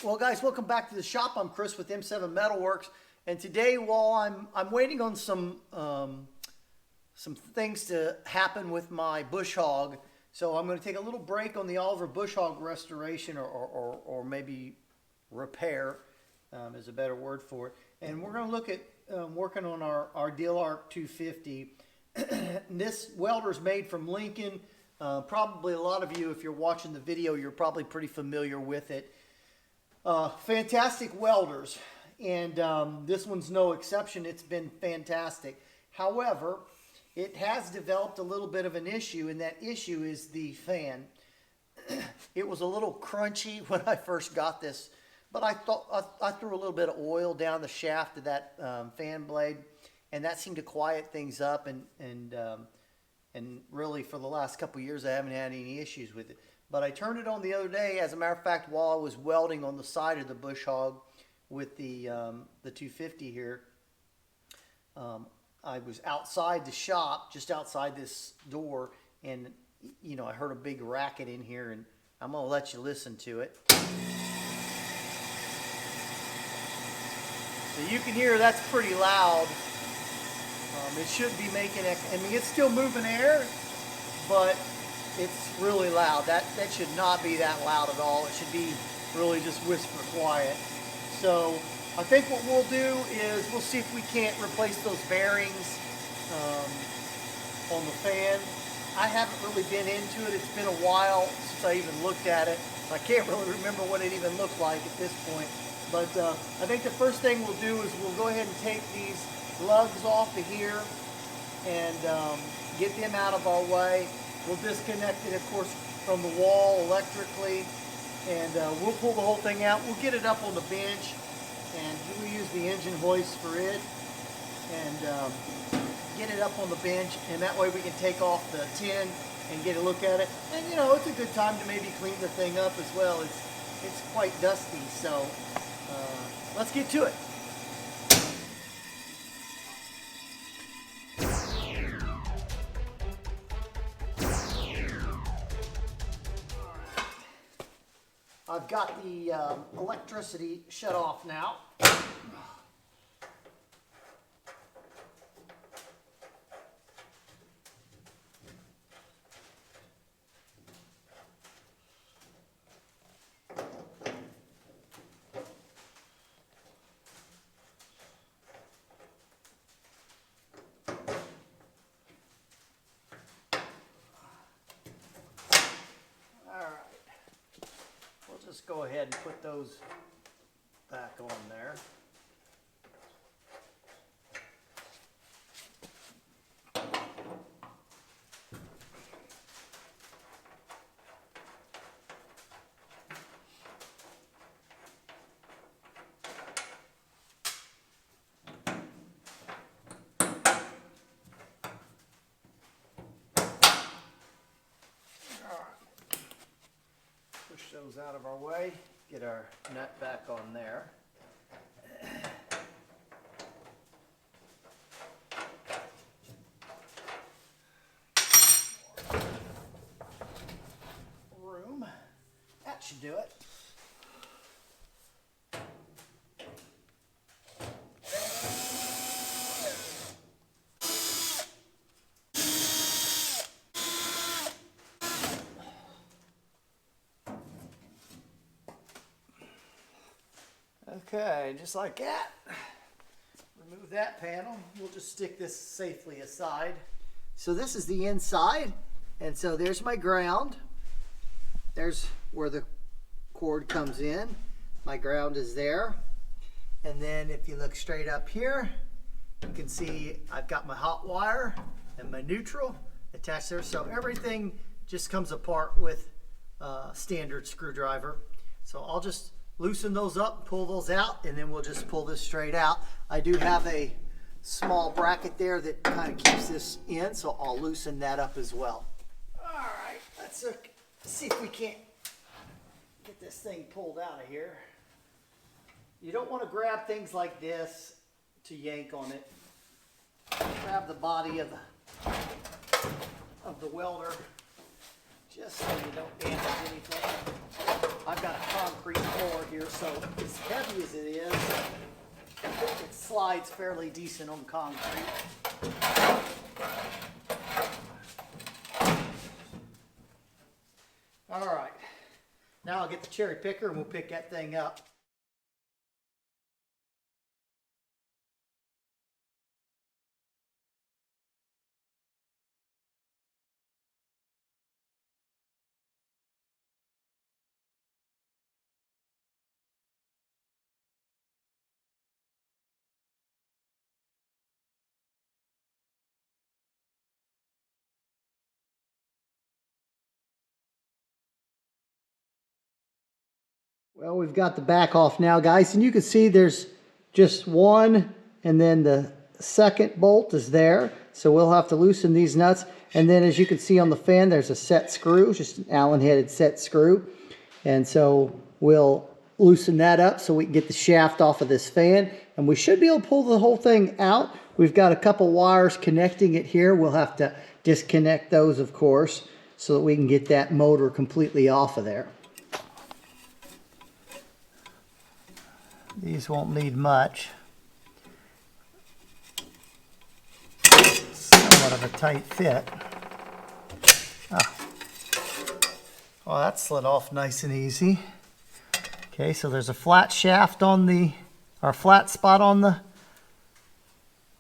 Well, guys, welcome back to the shop. I'm Chris with M7 Metalworks, and today, while I'm waiting on some things to happen with my bush hog, so I'm going to take a little break on the Oliver bush hog restoration, or maybe repair is a better word for it. And we're going to look at working on our Idealarc 250. This welder is made from Lincoln. Probably a lot of you, if you're watching the video, you're probably pretty familiar with it. Fantastic welders, and this one's no exception. It's been fantastic. However, it has developed a little bit of an issue, and that issue is the fan. It was a little crunchy when I first got this, but I threw a little bit of oil down the shaft of that fan blade, and that seemed to quiet things up, and really for the last couple of years I haven't had any issues with it. But I turned it on the other day, as a matter of fact, while I was welding on the side of the bush hog with the 250 here. I was outside the shop, just outside this door, and you know, I heard a big racket in here, and I'm gonna let you listen to it. So you can hear that's pretty loud. It should be making, I mean, it's still moving air, but it's really loud. That should not be that loud at all. It should be really just whisper quiet. So I think what we'll do is we'll see if we can't replace those bearings on the fan. I haven't really been into it. It's been a while since I even looked at it. I can't really remember what it even looked like at this point. But I think the first thing we'll do is we'll go ahead and take these lugs off of here and get them out of our way. We'll disconnect it, of course, from the wall electrically, and we'll pull the whole thing out. We'll get it up on the bench, and we'll use the engine hoist for it, and get it up on the bench, and that way we can take off the tin and get a look at it. And you know, it's a good time to maybe clean the thing up as well. It's quite dusty, so let's get to it. I've got the electricity shut off now. Just go ahead and put those back on there. Push those out of our way, get our nut back on there. Room, that should do it. Okay, just like that. Remove that panel. We'll just stick this safely aside. So this is the inside, and so there's my ground. There's where the cord comes in. My ground is there. And then if you look straight up here, you can see I've got my hot wire and my neutral attached there. So everything just comes apart with a standard screwdriver. So I'll just loosen those up, pull those out, and then we'll just pull this straight out. I do have a small bracket there that kind of keeps this in, so I'll loosen that up as well. All right, let's see if we can't get this thing pulled out of here. You don't want to grab things like this to yank on it. Grab the body of the welder, just so you don't damage anything. I've got a concrete floor here, here, so as heavy as it is, it slides fairly decent on concrete. All right, now I'll get the cherry picker and we'll pick that thing up. Well, we've got the back off now, guys, and you can see there's just one, and then the second bolt is there. So we'll have to loosen these nuts. And then as you can see on the fan, there's a set screw, just an Allen-headed set screw. And so we'll loosen that up so we can get the shaft off of this fan. And we should be able to pull the whole thing out. We've got a couple wires connecting it here. We'll have to disconnect those, of course, so that we can get that motor completely off of there. These won't need much. Somewhat of a tight fit. Oh, that slid off nice and easy. Okay, so there's a flat shaft on the, or flat spot on the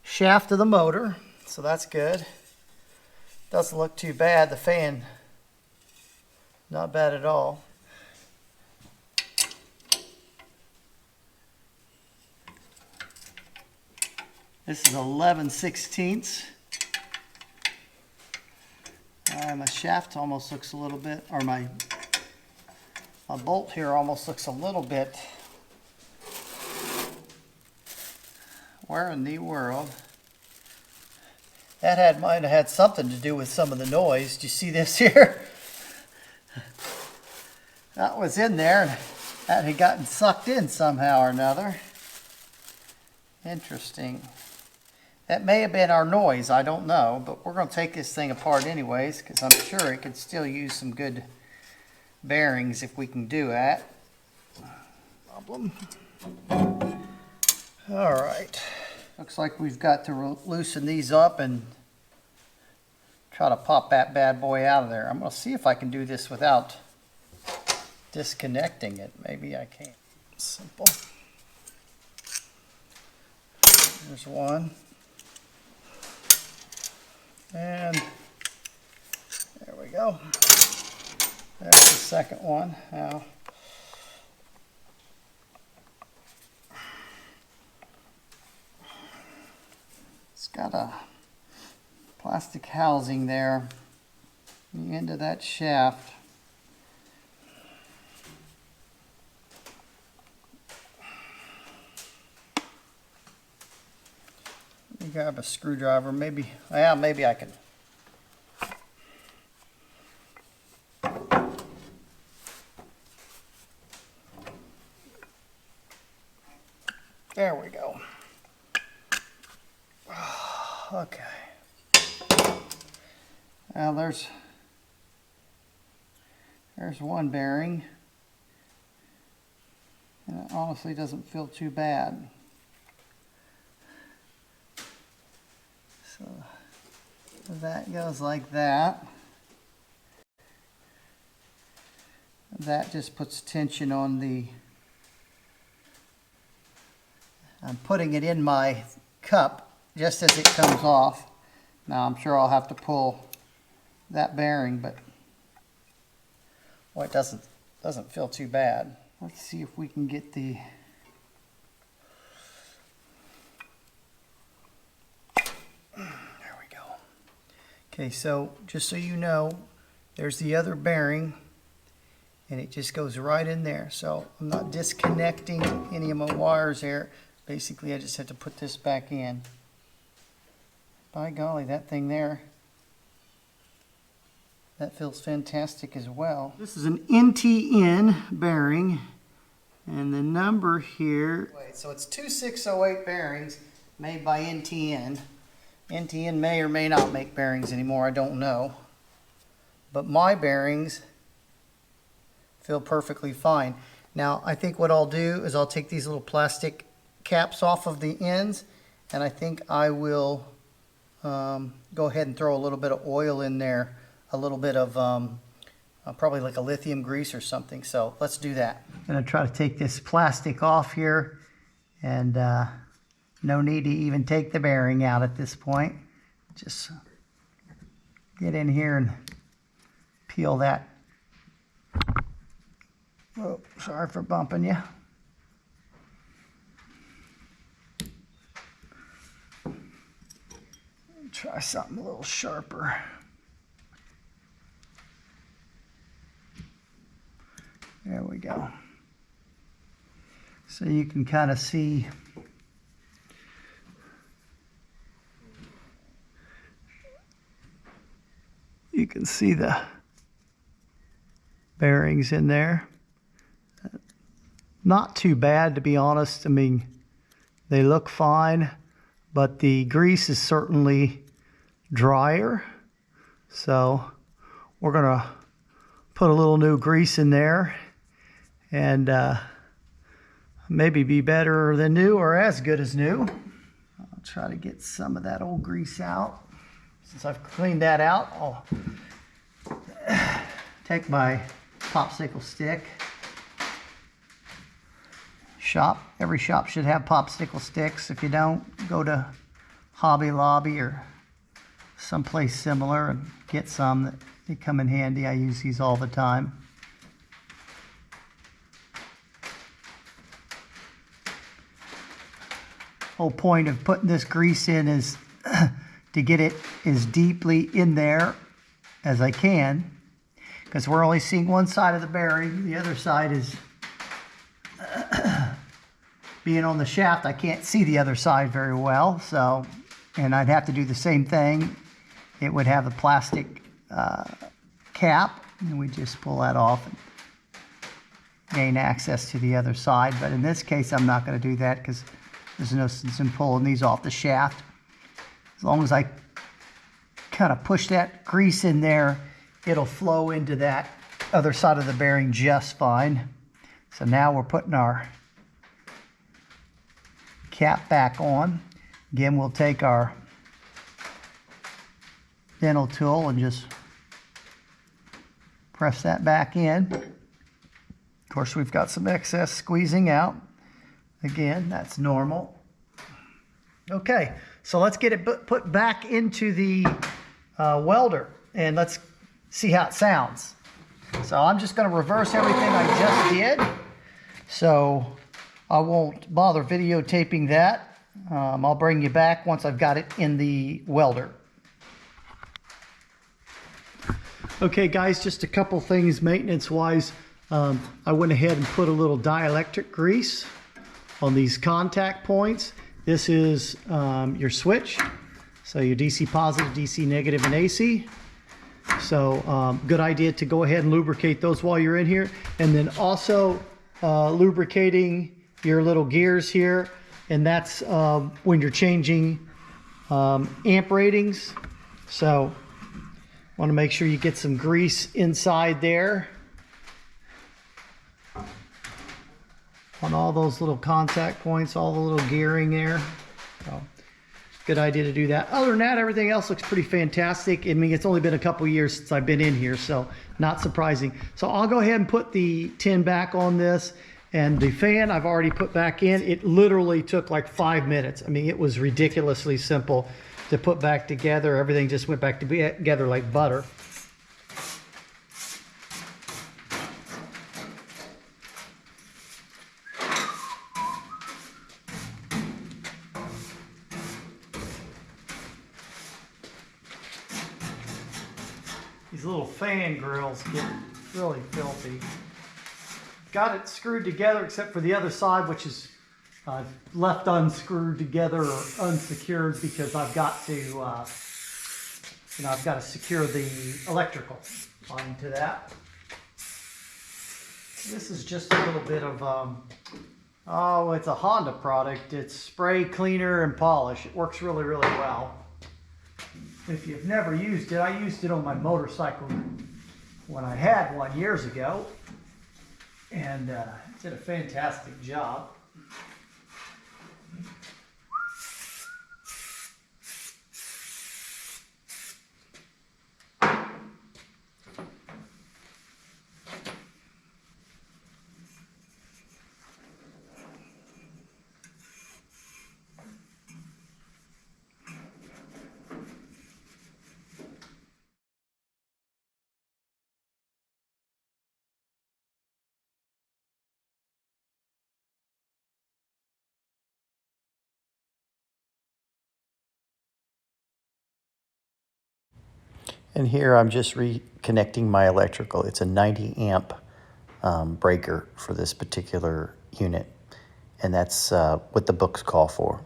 shaft of the motor. So that's good. Doesn't look too bad. The fan, not bad at all. This is 11/16. My shaft almost looks a little bit, or my bolt here almost looks a little bit. Where in the world? That might have had something to do with some of the noise. Do you see this here? That was in there, and that had gotten sucked in somehow or another. Interesting. That may have been our noise, I don't know, but we're going to take this thing apart anyways, because I'm sure it could still use some good bearings if we can do that. Problem. All right. Looks like we've got to loosen these up and try to pop that bad boy out of there. I'm going to see if I can do this without disconnecting it. Maybe I can. Simple. There's one. And there we go. There's the second one. Now, it's got a plastic housing there, the end of that shaft. Let me grab a screwdriver. Maybe I can. There we go. Okay. Now there's one bearing, and it honestly doesn't feel too bad. So that goes like that. That just puts tension on the, I'm putting it in my cup just as it comes off. Now I'm sure I'll have to pull that bearing, but well, it doesn't feel too bad. Let's see if we can get the okay, so just so you know, there's the other bearing, and it just goes right in there. So I'm not disconnecting any of my wires there. Basically, I just have to put this back in. By golly, that thing there, that feels fantastic as well. This is an NTN bearing, and the number here, so it's 2608 bearings made by NTN. NTN may or may not make bearings anymore, I don't know. But my bearings feel perfectly fine. Now I think what I'll do is I'll take these little plastic caps off of the ends, and I think I will go ahead and throw a little bit of oil in there, a little bit of probably like a lithium grease or something. So let's do that. I'm going to try to take this plastic off here, and no need to even take the bearing out at this point. Just get in here and peel that. Oh, sorry for bumping you. Try something a little sharper. There we go. So you can kind of see the bearings in there. Not too bad, to be honest. I mean, they look fine, but the grease is certainly drier. So we're gonna put a little new grease in there, and maybe be better than new or as good as new. I'll try to get some of that old grease out. Since I've cleaned that out, I'll take my popsicle stick. Every shop should have popsicle sticks. If you don't, go to Hobby Lobby or someplace similar and get some. They come in handy. I use these all the time. Whole point of putting this grease in is to get it as deeply in there as I can, because we're only seeing one side of the bearing. The other side is being on the shaft. I can't see the other side very well, so, and I'd have to do the same thing. It would have a plastic cap, and we just pull that off and gain access to the other side. But in this case, I'm not going to do that because there's no sense in pulling these off the shaft. As long as I kind of push that grease in there, it'll flow into that other side of the bearing just fine. So now we're putting our cap back on. Again, we'll take our dental tool and just press that back in. Of course, we've got some excess squeezing out. Again, that's normal. Okay, so let's get it put back into the welder, and let's see how it sounds. So I'm just going to reverse everything I just did, so I won't bother videotaping that. I'll bring you back once I've got it in the welder. Okay guys, just a couple things maintenance wise. I went ahead and put a little dielectric grease on these contact points. This is your switch, so your DC positive, DC negative, and AC. So good idea to go ahead and lubricate those while you're in here, and then also lubricating your little gears here, and that's when you're changing amp ratings. So want to make sure you get some grease inside there on all those little contact points, all the little gearing there. So good idea to do that. Other than that, everything else looks pretty fantastic. I mean, it's only been a couple years since I've been in here, so not surprising. So I'll go ahead and put the tin back on this, and the fan I've already put back in. It literally took like 5 minutes. I mean, it was ridiculously simple to put back together. Everything just went back together like butter. These little fan grills get really filthy. Got it screwed together except for the other side, which is left unscrewed together or unsecured because I've got to, I've got to secure the electrical onto that. This is just a little bit of, oh, it's a Honda product. It's spray cleaner and polish. It works really, really well. If you've never used it, I used it on my motorcycle when I had one years ago. And it's Did a fantastic job. And here I'm just reconnecting my electrical. It's a 90 amp breaker for this particular unit. And that's what the books call for.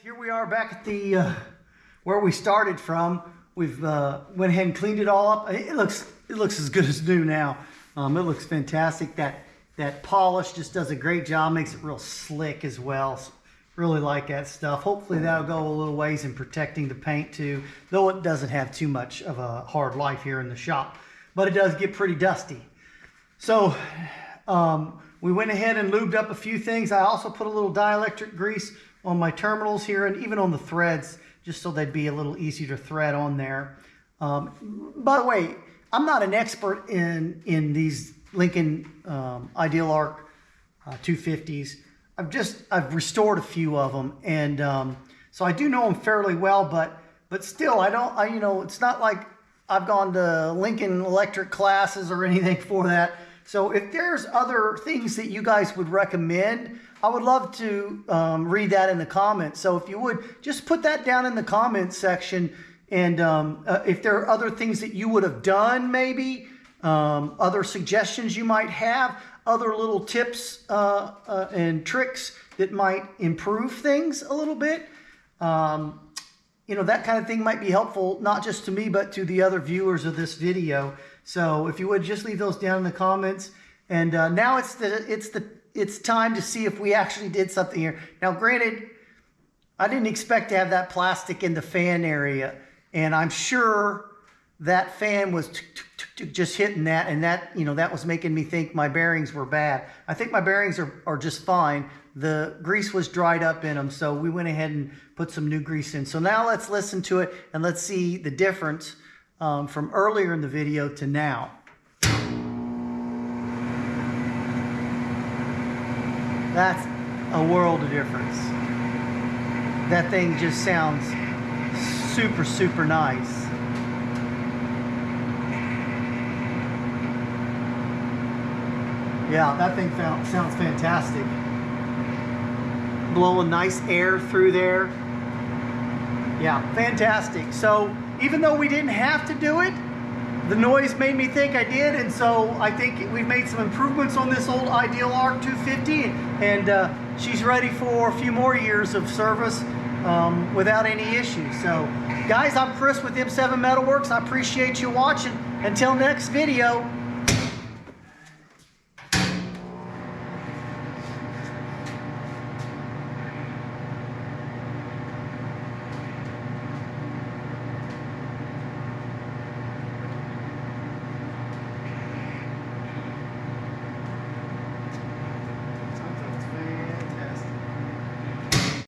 Here we are back at the where we started from. We've went ahead and cleaned it all up. It looks as good as new now. It looks fantastic. That polish just does a great job. Makes it real slick as well. So really like that stuff. Hopefully that'll go a little ways in protecting the paint too. Though it doesn't have too much of a hard life here in the shop, but it does get pretty dusty. So we went ahead and lubed up a few things. I also put a little dielectric grease on my terminals here and even on the threads, just so they'd be a little easier to thread on there. By the way, I'm not an expert in these Lincoln Idealarc 250s. I've restored a few of them, and so I do know them fairly well. But still, you know, it's not like I've gone to Lincoln Electric classes or anything for that. So if there's other things that you guys would recommend, I would love to read that in the comments. So if you would, just put that down in the comments section. And if there are other things that you would have done, maybe, other suggestions you might have, other little tips and tricks that might improve things a little bit. You know, that kind of thing might be helpful, not just to me, but to the other viewers of this video. So if you would, just leave those down in the comments. And now it's time to see if we actually did something here. Now, granted, I didn't expect to have that plastic in the fan area, and I'm sure that fan was just hitting that, and that, you know, that was making me think my bearings were bad. I think my bearings are just fine. The grease was dried up in them, so we went ahead and put some new grease in. So now let's listen to it and let's see the difference from earlier in the video to now. That's a world of difference. That thing just sounds super, super nice. Yeah, that thing sounds fantastic. Blowing nice air through there. Yeah, fantastic. So even though we didn't have to do it, the noise made me think I did, and so I think we've made some improvements on this old Idealarc 250, and she's ready for a few more years of service without any issues. So guys, I'm Chris with M7 Metalworks. I appreciate you watching. Until next video,